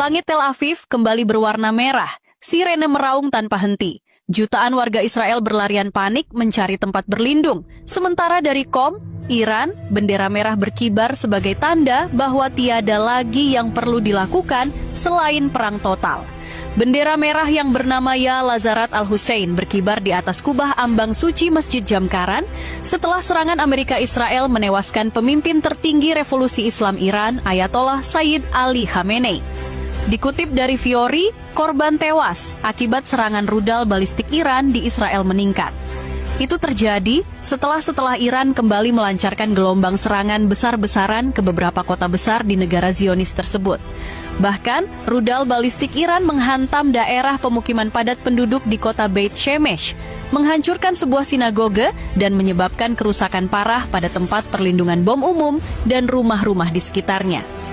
Langit Tel Aviv kembali berwarna merah, sirene meraung tanpa henti. Jutaan warga Israel berlarian panik mencari tempat berlindung. Sementara dari Qom, Iran, bendera merah berkibar sebagai tanda bahwa tiada lagi yang perlu dilakukan selain perang total. Bendera merah yang bernama Ya Lazarat Al-Hussein berkibar di atas kubah ambang suci Masjid Jamkaran setelah serangan Amerika Israel menewaskan pemimpin tertinggi revolusi Islam Iran, Ayatollah Sayyid Ali Khamenei. Dikutip dari Fiori, korban tewas akibat serangan rudal balistik Iran di Israel meningkat. Itu terjadi setelah Iran kembali melancarkan gelombang serangan besar-besaran ke beberapa kota besar di negara Zionis tersebut. Bahkan, rudal balistik Iran menghantam daerah pemukiman padat penduduk di kota Beit Shemesh, menghancurkan sebuah sinagoge dan menyebabkan kerusakan parah pada tempat perlindungan bom umum dan rumah-rumah di sekitarnya.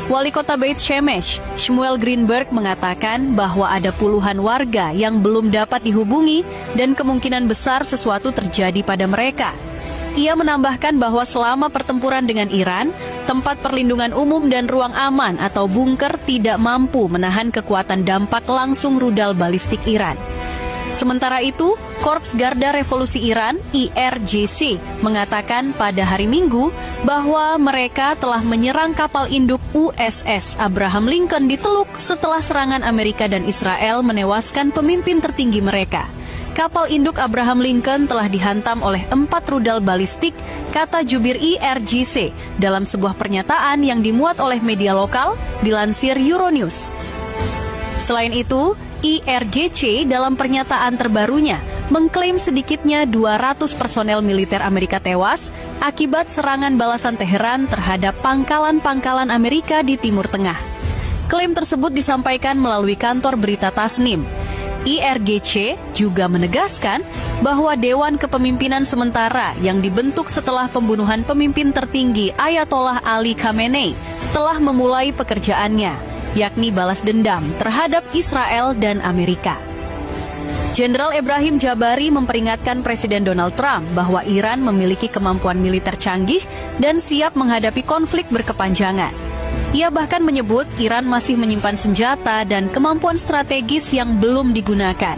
Wali kota Beit Shemesh, Shmuel Greenberg mengatakan bahwa ada puluhan warga yang belum dapat dihubungi dan kemungkinan besar sesuatu terjadi pada mereka. Ia menambahkan bahwa selama pertempuran dengan Iran, tempat perlindungan umum dan ruang aman atau bunker tidak mampu menahan kekuatan dampak langsung rudal balistik Iran. Sementara itu, Korps Garda Revolusi Iran, IRGC, mengatakan pada hari Minggu bahwa mereka telah menyerang kapal induk USS Abraham Lincoln di Teluk setelah serangan Amerika dan Israel menewaskan pemimpin tertinggi mereka. Kapal induk Abraham Lincoln telah dihantam oleh 4 rudal balistik, kata jubir IRGC dalam sebuah pernyataan yang dimuat oleh media lokal, dilansir Euronews. Selain itu, IRGC dalam pernyataan terbarunya mengklaim sedikitnya 200 personel militer Amerika tewas akibat serangan balasan Teheran terhadap pangkalan-pangkalan Amerika di Timur Tengah. Klaim tersebut disampaikan melalui kantor berita Tasnim. IRGC juga menegaskan bahwa Dewan Kepemimpinan Sementara yang dibentuk setelah pembunuhan pemimpin tertinggi Ayatollah Ali Khamenei telah memulai pekerjaannya, yakni balas dendam terhadap Israel dan Amerika. Jenderal Ebrahim Jabari memperingatkan Presiden Donald Trump bahwa Iran memiliki kemampuan militer canggih dan siap menghadapi konflik berkepanjangan. Ia bahkan menyebut Iran masih menyimpan senjata dan kemampuan strategis yang belum digunakan.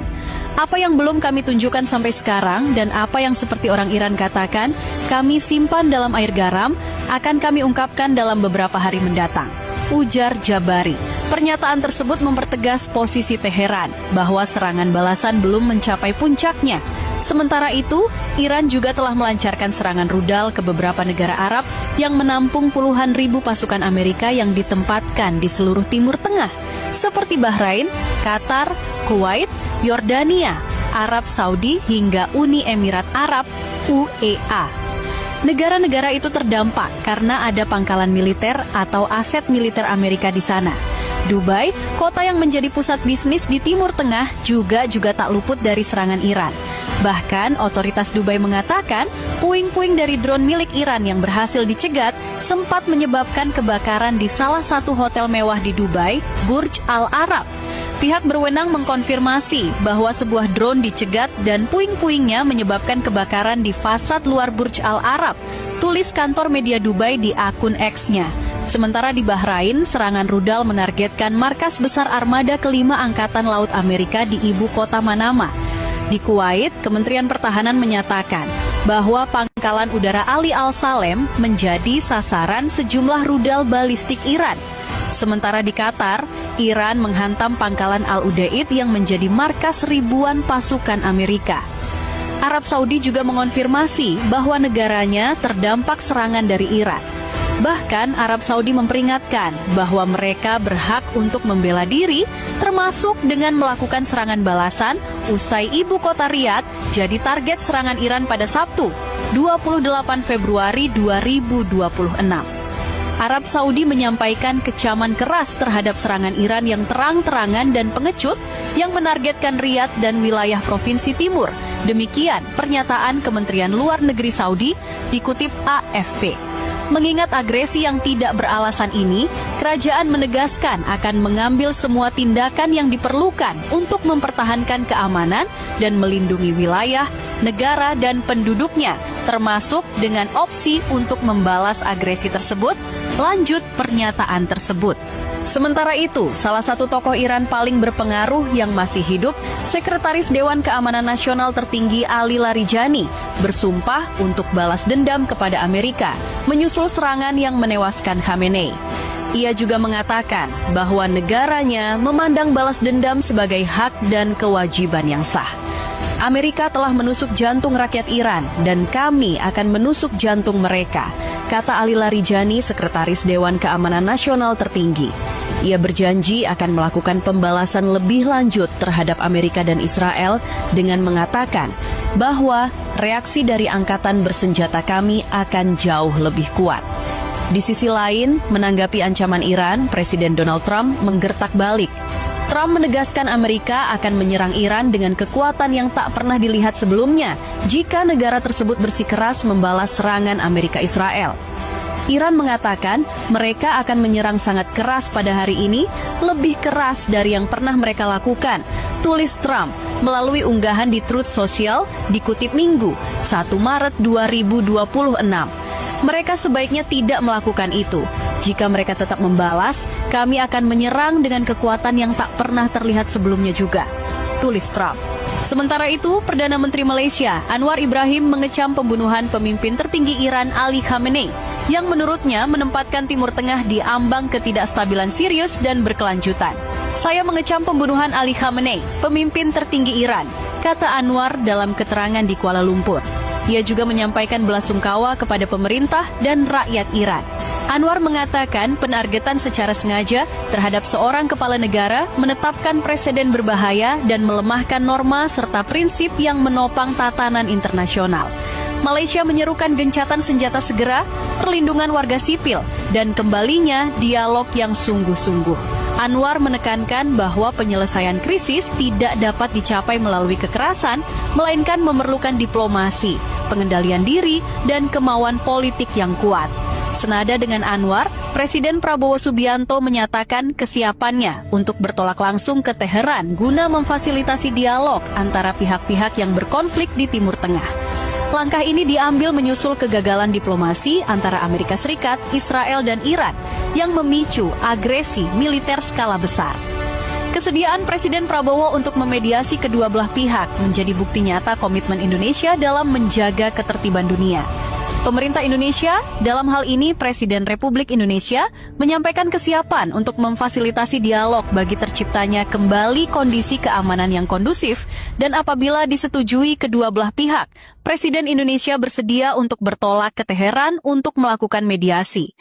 Apa yang belum kami tunjukkan sampai sekarang dan apa yang seperti orang Iran katakan, kami simpan dalam air garam, akan kami ungkapkan dalam beberapa hari mendatang, ujar Jabari. Pernyataan tersebut mempertegas posisi Teheran bahwa serangan balasan belum mencapai puncaknya. Sementara itu, Iran juga telah melancarkan serangan rudal ke beberapa negara Arab yang menampung puluhan ribu pasukan Amerika yang ditempatkan di seluruh Timur Tengah, seperti Bahrain, Qatar, Kuwait, Yordania, Arab Saudi hingga Uni Emirat Arab (UEA). Negara-negara itu terdampak karena ada pangkalan militer atau aset militer Amerika di sana. Dubai, kota yang menjadi pusat bisnis di Timur Tengah, juga tak luput dari serangan Iran. Bahkan, otoritas Dubai mengatakan puing-puing dari drone milik Iran yang berhasil dicegat sempat menyebabkan kebakaran di salah satu hotel mewah di Dubai, Burj Al Arab. Pihak berwenang mengkonfirmasi bahwa sebuah drone dicegat dan puing-puingnya menyebabkan kebakaran di fasad luar Burj Al Arab, tulis kantor media Dubai di akun X-nya. Sementara di Bahrain, serangan rudal menargetkan markas besar armada kelima Angkatan Laut Amerika di ibu kota Manama. Di Kuwait, Kementerian Pertahanan menyatakan bahwa pangkalan udara Ali Al-Salem menjadi sasaran sejumlah rudal balistik Iran. Sementara di Qatar, Iran menghantam pangkalan Al-Udeid yang menjadi markas ribuan pasukan Amerika. Arab Saudi juga mengonfirmasi bahwa negaranya terdampak serangan dari Iran. Bahkan Arab Saudi memperingatkan bahwa mereka berhak untuk membela diri, termasuk dengan melakukan serangan balasan usai ibu kota Riyadh jadi target serangan Iran pada Sabtu, 28 Februari 2026. Arab Saudi menyampaikan kecaman keras terhadap serangan Iran yang terang-terangan dan pengecut yang menargetkan Riyadh dan wilayah Provinsi Timur. Demikian pernyataan Kementerian Luar Negeri Saudi dikutip AFP. Mengingat agresi yang tidak beralasan ini, kerajaan menegaskan akan mengambil semua tindakan yang diperlukan untuk mempertahankan keamanan dan melindungi wilayah, negara, dan penduduknya, termasuk dengan opsi untuk membalas agresi tersebut, lanjut pernyataan tersebut. Sementara itu, salah satu tokoh Iran paling berpengaruh yang masih hidup, Sekretaris Dewan Keamanan Nasional tertinggi Ali Larijani, bersumpah untuk balas dendam kepada Amerika, menyusul serangan yang menewaskan Khamenei. Ia juga mengatakan bahwa negaranya memandang balas dendam sebagai hak dan kewajiban yang sah. Amerika telah menusuk jantung rakyat Iran dan kami akan menusuk jantung mereka, kata Ali Larijani, Sekretaris Dewan Keamanan Nasional tertinggi. Ia berjanji akan melakukan pembalasan lebih lanjut terhadap Amerika dan Israel dengan mengatakan bahwa reaksi dari angkatan bersenjata kami akan jauh lebih kuat. Di sisi lain, menanggapi ancaman Iran, Presiden Donald Trump menggertak balik. Trump menegaskan Amerika akan menyerang Iran dengan kekuatan yang tak pernah dilihat sebelumnya jika negara tersebut bersikeras membalas serangan Amerika Israel. Iran mengatakan mereka akan menyerang sangat keras pada hari ini, lebih keras dari yang pernah mereka lakukan, tulis Trump melalui unggahan di Truth Social dikutip Minggu, 1 Maret 2026. Mereka sebaiknya tidak melakukan itu. Jika mereka tetap membalas, kami akan menyerang dengan kekuatan yang tak pernah terlihat sebelumnya juga, tulis Trump. Sementara itu, Perdana Menteri Malaysia Anwar Ibrahim mengecam pembunuhan pemimpin tertinggi Iran Ali Khamenei, yang menurutnya menempatkan Timur Tengah di ambang ketidakstabilan serius dan berkelanjutan. Saya mengecam pembunuhan Ali Khamenei, pemimpin tertinggi Iran, kata Anwar dalam keterangan di Kuala Lumpur. Ia juga menyampaikan belasungkawa kepada pemerintah dan rakyat Iran. Anwar mengatakan penargetan secara sengaja terhadap seorang kepala negara menetapkan preseden berbahaya dan melemahkan norma serta prinsip yang menopang tatanan internasional. Malaysia menyerukan gencatan senjata segera, perlindungan warga sipil, dan kembalinya dialog yang sungguh-sungguh. Anwar menekankan bahwa penyelesaian krisis tidak dapat dicapai melalui kekerasan, melainkan memerlukan diplomasi, pengendalian diri, dan kemauan politik yang kuat. Senada dengan Anwar, Presiden Prabowo Subianto menyatakan kesiapannya untuk bertolak langsung ke Teheran guna memfasilitasi dialog antara pihak-pihak yang berkonflik di Timur Tengah. Langkah ini diambil menyusul kegagalan diplomasi antara Amerika Serikat, Israel, dan Iran yang memicu agresi militer skala besar. Kesediaan Presiden Prabowo untuk memediasi kedua belah pihak menjadi bukti nyata komitmen Indonesia dalam menjaga ketertiban dunia. Pemerintah Indonesia, dalam hal ini Presiden Republik Indonesia, menyampaikan kesiapan untuk memfasilitasi dialog bagi terciptanya kembali kondisi keamanan yang kondusif, dan apabila disetujui kedua belah pihak, Presiden Indonesia bersedia untuk bertolak ke Teheran untuk melakukan mediasi.